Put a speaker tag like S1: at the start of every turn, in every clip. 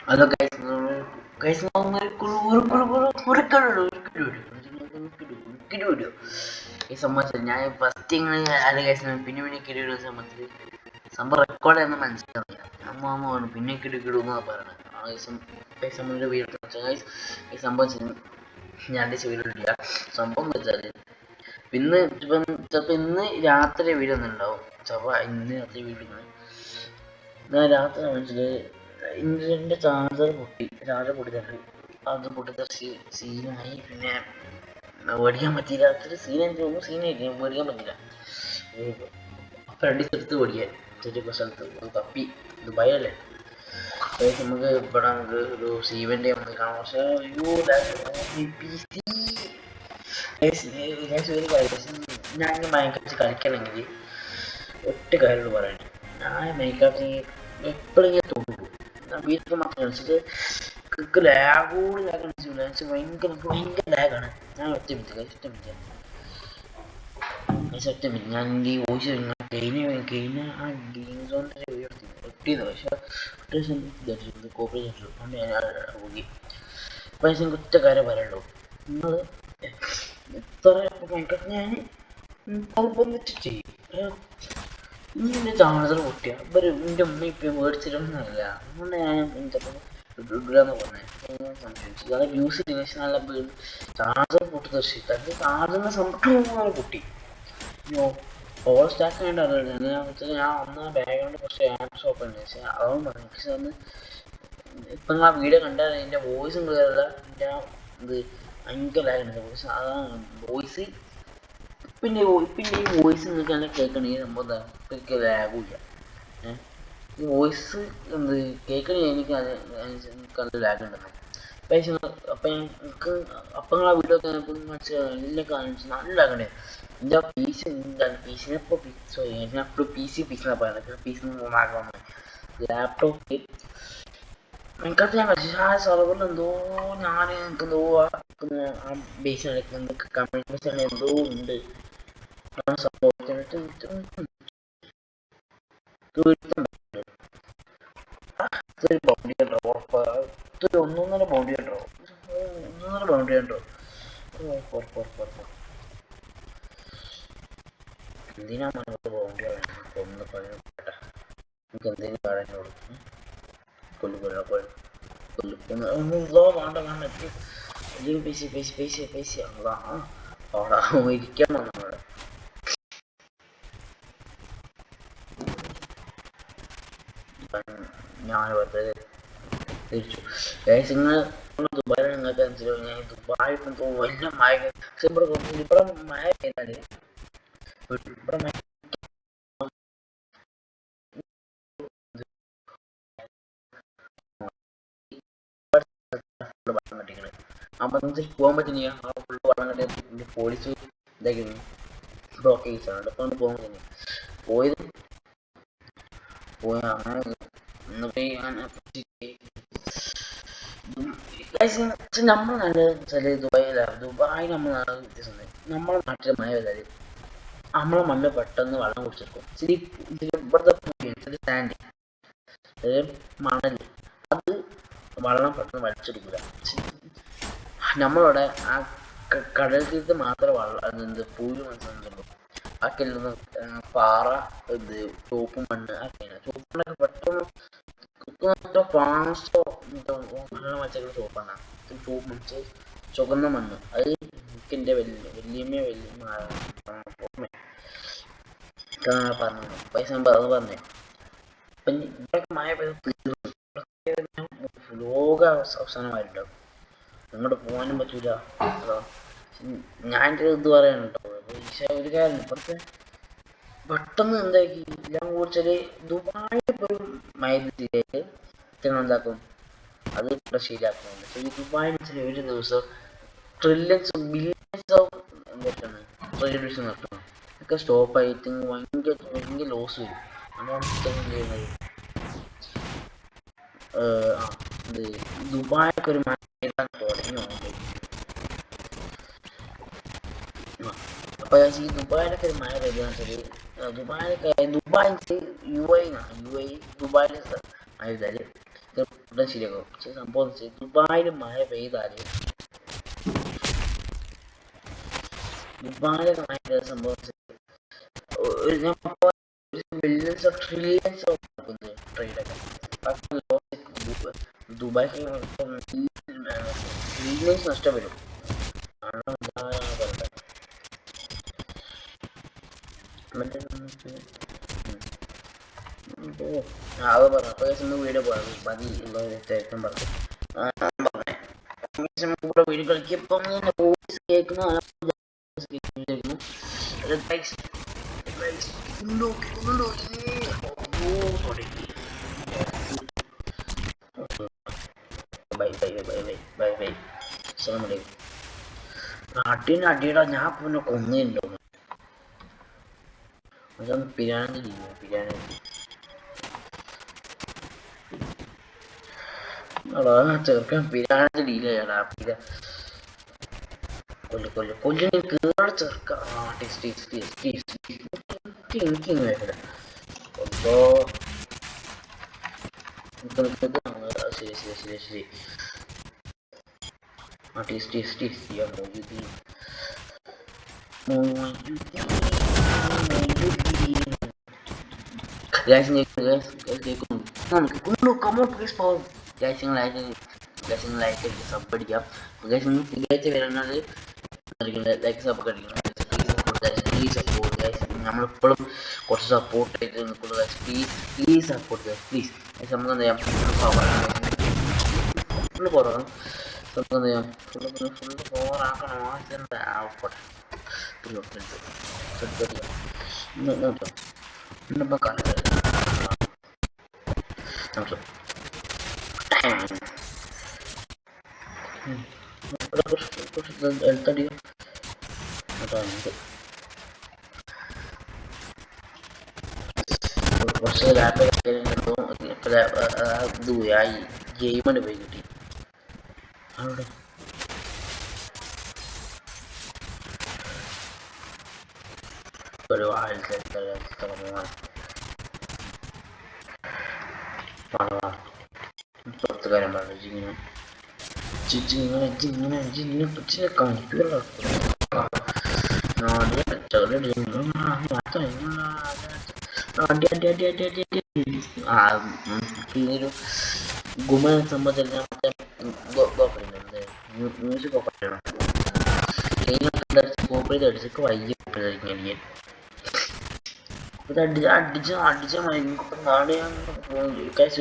S1: Hello guys, guys ഈ സംബന്ധിച്ച് ഞാൻ ഫസ്റ്റ് അല്ല ഗൈസ് പിന്നെ പിന്നെ കിടിയുടെ സംബന്ധിച്ച് സംഭവം റെക്കോർഡ് ചെയ്യുന്ന മനസ്സിലാവില്ല. അമ്മ പറഞ്ഞു പിന്നെ കിടുകിടുന്നാ പറയണത്. ആ സംബന്ധിച്ച വീട് ഈ സംഭവം ഞാൻ വീടില്ല. സംഭവം എന്ന് വെച്ചാല് ഇന്ന് ചിലപ്പോ ഇന്ന് രാത്രി വീഡിയോ ഒന്നും ഉണ്ടാവും. ചിലപ്പോ ഇന്ന് രാത്രി വീഡിയോ രാത്രി മനസ്സില് ഇന്റർനെറ്റിന്റെ ചാർജർ പൊട്ടിത്തെറി. അത് പൊട്ടിത്തെറിച്ച് സീനായി. പിന്നെ മേടിക്കാൻ പറ്റിയില്ല. അത്ര സീനായി തോന്നുന്നു. സീനായിട്ട് മേടിക്കാൻ പറ്റില്ല. ഫ്രണ്ട് എടുത്ത് ഓടിക്കാൻ ചെറിയ സ്ഥലത്ത് തപ്പി. ദുബായല്ലേ, നമുക്ക് ഇവിടെ നമുക്ക് ഒരു സീവൻ്റെ നമുക്ക് കാണാം. പക്ഷെ ഒരു കാര്യം, ഞാൻ മയക്കച്ച് കളിക്കണമെങ്കിൽ ഒറ്റ കാര്യങ്ങൾ പറയാൻ, ഞാൻ മൈക്കാച്ച് എപ്പോഴെങ്കിലും തോന്നുള്ളൂ. ഞാൻ വീട്ടിൽ മാത്രം കളിച്ചിട്ട് ലാഗോട് ഭയങ്കര ലാഗാണ്. ഞാൻ ഒറ്റ മിനിറ്റ് ഞാൻ ഈ വോയിസ് കഴിഞ്ഞ ആ ഗെയിം സോണിന്റെ വീഡിയോ എടുത്തിരുന്നു. പക്ഷെ കോപ്പറേറ്റ് അതുകൊണ്ട് ഞാൻ പോയി. പൈസ ഒറ്റ കാര്യം പറയുള്ളൂ, നിങ്ങൾ എത്ര മൈക്കാച്ച് ഞാൻ താല്പര്യം ചെയ്യും. ഇങ്ങനെ ചാർജർ പൊട്ടിയ ഇവര് എൻ്റെ ഉമ്മ ഇപ്പം മേടിച്ചിട്ടൊന്നുമല്ല. അതുകൊണ്ട് ഞാൻ ഇടാന്ന് പറഞ്ഞത് സംശയിച്ചു. അത് യൂസ് ചെയ്ത നല്ല ചാർജർ പൊട്ടി തീർച്ചയായിട്ടും അത് ചാർജറിന്റെ സംഭവം പൊട്ടി. ഓൾ സ്റ്റാക്ക് ആയിട്ട് അറിയില്ല. ഞാൻ ഒന്നാ ബാക്ക്ഗ്രൗണ്ട് കുറച്ച് ആപ്സ് ഓപ്പൺ ഉണ്ട്. പക്ഷെ അതൊന്നും പറഞ്ഞു. പക്ഷെ അന്ന് ഇപ്പം ആ വീഡിയോ കണ്ടാൽ എൻ്റെ വോയിസും ക്ലിയർ അല്ല. എൻ്റെ ഇത് ഭയങ്കര ലാഗുണ്ട് വോയിസ്. അതാണ് വോയിസ്. പിന്നെ ഈ വോയിസ് നിങ്ങൾക്ക് തന്നെ കേൾക്കണമെങ്കിൽ നമ്മൾ എനിക്ക് ലാഗുമില്ല. ഈ വോയിസ് കേൾക്കണമെങ്കിൽ എനിക്ക് നല്ല ലാഗ് ഉണ്ടെന്ന്. അപ്പം എനിക്ക് അപ്പം ആ വീഡിയോ ഒക്കെ മനസ്സിലായി കാണിച്ചു നല്ല ലാഗുണ്ട്. എൻ്റെ പീസിനെ ഇപ്പോൾ ഞാൻ എപ്പോഴും പീസിനാണ് പറയുന്നത്. പീസിന് മാറ്റം ലാപ്ടോപ്പ് എനിക്കത് ഞാൻ കളിച്ചു. ആ സെർവറിൽ എന്തോ ഞാൻ എനിക്കെന്തോ ആ ബേസ് നടക്കുന്നത് കമ്മ്യൂണിക്കേഷൻ എന്തോ ഉണ്ട്. ഒന്നൊന്നര ബൗണ്ടറി ഉണ്ടോ? എന്തിനാ ബൗണ്ടറി ഒന്ന് പറയാം. നമുക്ക് എന്തെങ്കിലും കാര്യങ്ങളോട് ഇരിക്കാൻ വന്നവിടെ. ഞാൻ വെറുതെ തിരിച്ചു. നിങ്ങൾ ദുബായിൽ നിങ്ങൾക്ക് മനസ്സിലാവും. ഞാൻ ദുബായിൽ വലിയ മഴ ഇവിടെ മഴ പെയ്താല് ഇവിടെ വെള്ളം കെട്ടിക്കണ്. അപ്പൊ പോകാൻ പറ്റുന്നില്ല. ആ ഫുള്ള് വെള്ളം കെട്ടി പോലീസ് ഇതായിരുന്നു, ബ്ലോക്ക് ചെയ്യിച്ചാണ്. അപ്പൊ പോകാൻ പറ്റുന്നില്ല. പോയി അങ്ങനെ നമ്മൾ നല്ല വെച്ചാല് ദുബായ് നമ്മൾ നാളെ വ്യത്യാസമുണ്ട്. നമ്മളെ നാട്ടിലെ മഴ പെയ്താല് നമ്മളെ മണ്ണ് പെട്ടെന്ന് വെള്ളം കുടിച്ചെടുക്കും. ഇവിടുത്തെ സാൻഡ് മണല് അത് വെള്ളം പെട്ടെന്ന് വലിച്ചെടുക്കില്ല. നമ്മളിവിടെ ആ കടൽ തീരത്ത് മാത്രമേ വെള്ളം പൂല് മനസ്സിലുള്ളൂ. ബാക്കിയെല്ലാം പാറ ചോപ്പ് മണ്ണ് ഒക്കെയാണ്. ചോപ്പ് മണ്ണൊക്കെ പെട്ടെന്ന് ഫാസ്റ്റോ വെച്ചിട്ടുള്ള ചോപ്പാണ്. ചോപ്പ് മണ്ണ് ചുവന്ന മണ്ണ് അത് എൻ്റെ വല്യമ്മ പറഞ്ഞു. പൈസ അത് പറഞ്ഞേ. അപ്പം ഇവിടെയൊക്കെ മഴ പെയ്ത് ലോക അവസാനമായിട്ടുണ്ടാവും. അങ്ങോട്ട് പോകാനും പറ്റൂല. അതോ ഞാൻ എൻ്റെ ഇത് പറയാൻ കേട്ടോ. പക്ഷേ ഒരു കാര്യം ഇപ്പുറത്തെ പെട്ടെന്ന് എന്താക്കി എല്ലാം കുറിച്ചാല് ദുബായിൽ പോയി മൈദയിലേക്ക് എന്താക്കും അത് ഇവിടെ ശരിയാക്കുന്നുണ്ട്. പക്ഷേ ഈ ദുബായിൽ ഒരു ദിവസം ട്രില്യൺസ് ബില്യൺസ് ഓഫ് എന്തൊക്കെയാണ് ട്രേഡ് നടത്തണം. ഒക്കെ സ്റ്റോപ്പ് ആയിട്ട് ഭയങ്കര ലോസ് വരും. അതാണ് ചെയ്യുന്നത്. ദുബായൊക്കെ ഒരു തുടങ്ങി. അപ്പൊ ഈ ദുബായിലൊക്കെ ഒരു മഴ പെയ്യുകയെന്ന് വെച്ചാല് ദുബായ് ദുബായ് ദുബായിൽ മഴ പെയ്താല് ഉടൻ ശരിയാക്കും. പക്ഷെ സംഭവം ദുബായിൽ മഴ പെയ്താല് ദുബായിലൊക്കെ മഴ പെയ്ത സംഭവം മില്യൺസ് ഓഫ് ട്രില്യൺസ് ഓഫ് ട്രേഡൊക്കെ ദുബായ്ക്ക് ട്രില്യൺസ് നഷ്ടപ്പെടും. അത് പറഞ്ഞു. അപ്പൊ വീഡിയോ പോയത് മതി ഉള്ള വ്യക്തം പറഞ്ഞു. ഇവിടെ വീഡിയോ കളിക്കപ്പം വോയിസ് കേൾക്കുന്ന അടിയുടെ ഞാൻ പിന്നെ കൊന്നുണ്ടോ അതൊന്ന് പിരാന്തി ചെറുക്കൻ പിരാന്തി ഡീലാ കൊല്ലു കേറ ചെറുക്ക എനിക്കിങ് വേണ്ട. അപ്പോ ശരി സബ് അടിക്കാം. വരുന്നത് നമ്മളിപ്പോഴും കുറച്ച് സപ്പോർട്ട് ചെയ്ത് നിൽക്കുന്നത്. Please support please. നമുക്ക് എന്താ ചെയ്യാം, ഫുള്ള് പോറാണ്. നമുക്ക് എന്താ ചെയ്യാം, ഫുള്ള് പോറാക്കണം. ആവട്ടെ ഇന്നിപ്പോൾ കാലത്ത് എടുത്തടിയോ കുറച്ച് ലാപ്പ് ഗെയിമാണ് പോയി കിട്ടി. അവിടെ ഒരു പുറത്ത് കാര്യം പറഞ്ഞു. കാണിക്കുള്ള ഒരു ഗുമനെ സംബന്ധിച്ച് മ്യൂസിക് ഒക്കെ പറയണം. കോപ്പറേറ്റ് അടിച്ചൊക്കെ വൈകിയ അടിച്ച മയങ്ങിപ്പം നാളെ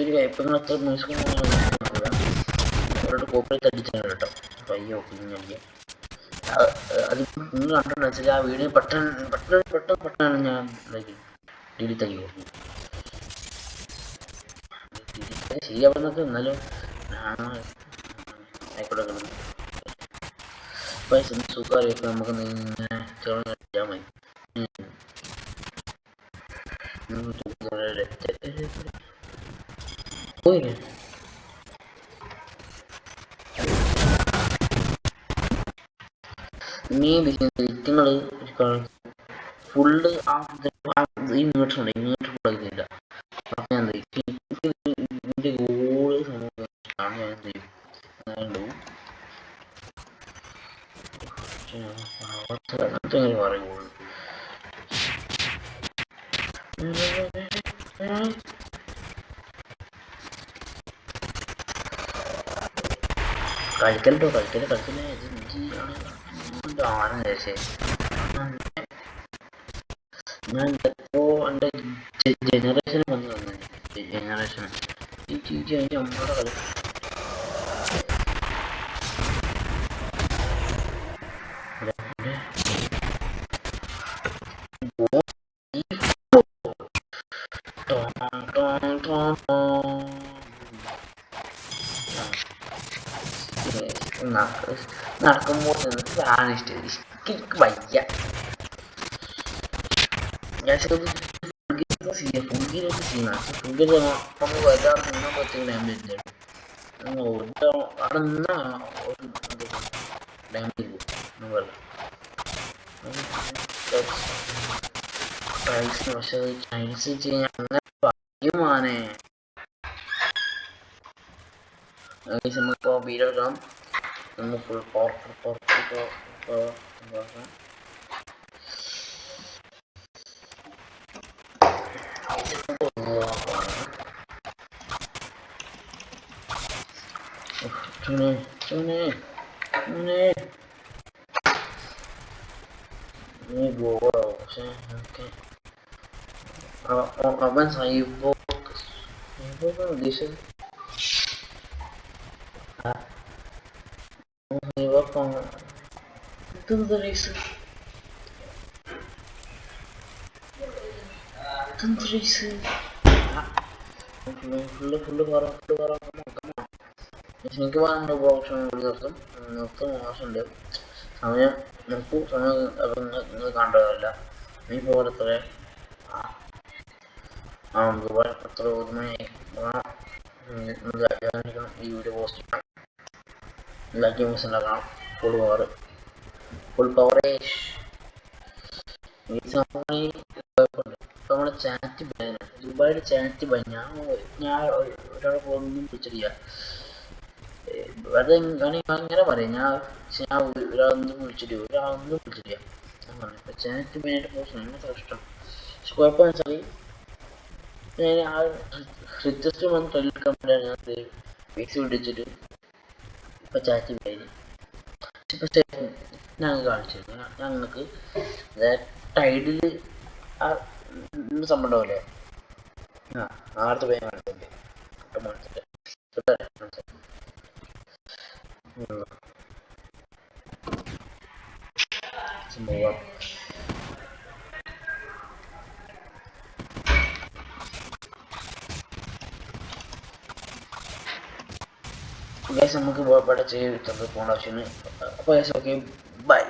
S1: ഒരു കയ്പങ്ങൾ അത്ര മ്യൂസിക് അവരോട് കോപ്പറേറ്റ് അടിച്ചാണ് കേട്ടോ. പയ്യ ഒപ്പിനിങ് അടിക്കാൻ അത് നിങ്ങൾ കണ്ടെന്ന് വെച്ചാൽ ആ വീഡിയോ പെട്ടെന്ന് ഞാൻ ഡിലീറ്റ് ആക്കി കൊടുക്കും. ശരിയാവുന്നൊക്കെ എന്നാലും ആയിക്കോട്ടെ. പൈസ സുഖമായിരിക്കും. നമുക്ക് ഇങ്ങനെ ചെയ്യാൻ മതി. പോയില്ലേ നീ നിങ്ങൾ ഫുള്ള് ഈ മീറ്റർ ഉണ്ട്. ഈ മീറ്റർ ഫുള്ളാക്കുന്നില്ല. അപ്പം ഞാൻ ഇതിൻ്റെ ഗോള് സംഭവമാണ്. ഞാൻ എന്ത് ചെയ്യും, അങ്ങനത്തെ അങ്ങനെ പറയുള്ളൂ. കളിക്കല്ലോ ആണ് ശരി. ഞാൻ എപ്പോ എൻ്റെ ജനറേഷന് വന്നു തന്നെ ജനറേഷൻ ഈ ചേച്ചി അതിൻ്റെ അമ്മയുടെ കളി നടക്കുമ്പോൾ സാധനം എനിക്ക് വയ്യ. ഞാൻ ഫുൾഗിലൊക്കെ സീനാണ്. ഫുൾഗിൽ നമ്മൾ വരാൻ നിന്നാൻ പറ്റുന്ന ഡാമേജ് അവിടെ നിന്നാ ഒരു ഡാമേജ് പോകും. ടൈൽസിന് പക്ഷെ ടൈൽസ് വെച്ച് കഴിഞ്ഞാൽ അങ്ങനെ പറയുമാനെ നമുക്ക് വീഡിയോ എടുക്കാം. ഒന്ന് ഫുൾ പവർ പക്ഷെ അവൻ ഉദ്ദേശിച്ചത് ഇതെന്താ റേസ് ഫുള്ള് എനിക്ക് വേണ്ട ഓപ്ഷൻ നിർത്തും മോശമുണ്ട്. സമയം നോക്കൂ, സമയം നിങ്ങൾ കണ്ടതല്ല. നീ പോലത്ര ദുബായ് എത്ര 1 മണിയായി. ഈ വീഡിയോ പോസ്റ്റ് ചെയ്യണം, ലൈക്ക് മിസ് ഉണ്ടാക്കണം. ഫുൾ പവറേജ് നമ്മുടെ ചാറ്റ് ബാനാണ്. ദുബായിയുടെ ചാറ്റ് ബാൻ. ഞാൻ ഒരാളെ ഒന്നും വിളിച്ചിട്ടില്ല. വെറുതെ അങ്ങനെ പറയും. ഞാൻ ഒരാളൊന്നും വിളിച്ചിട്ടില്ല. ഞാൻ പറഞ്ഞു ഇപ്പൊ ചാറ്റ് ബാനായിട്ട് പോസ്റ്റ് അങ്ങനത്തെ കഷ്ടം. പക്ഷെ കുഴപ്പമെന്ന് വെച്ചാൽ ഞാൻ ആ റിക്വസ്റ്റ് വന്ന് തൊഴിലെടുക്കാൻ വേണ്ടിയാണ് ഞാൻ ഫേസ് പിടിച്ചിട്ട് ഇപ്പൊ ചാറ്റ് ബാന്. ഞാൻ കാണിച്ചു ഞങ്ങൾക്ക് ടൈഡില് ആ സംഭവം ഉണ്ടാവില്ലേ, ആദ്യത്തെ പേര് കാണിച്ചിട്ടുണ്ട് സംഭവം. നമുക്ക് ഇവിടെ ചെയ്ത് പോകേണ്ട ആവശ്യമാണ്. അപ്പോൾ ഓക്കെ, ബൈ.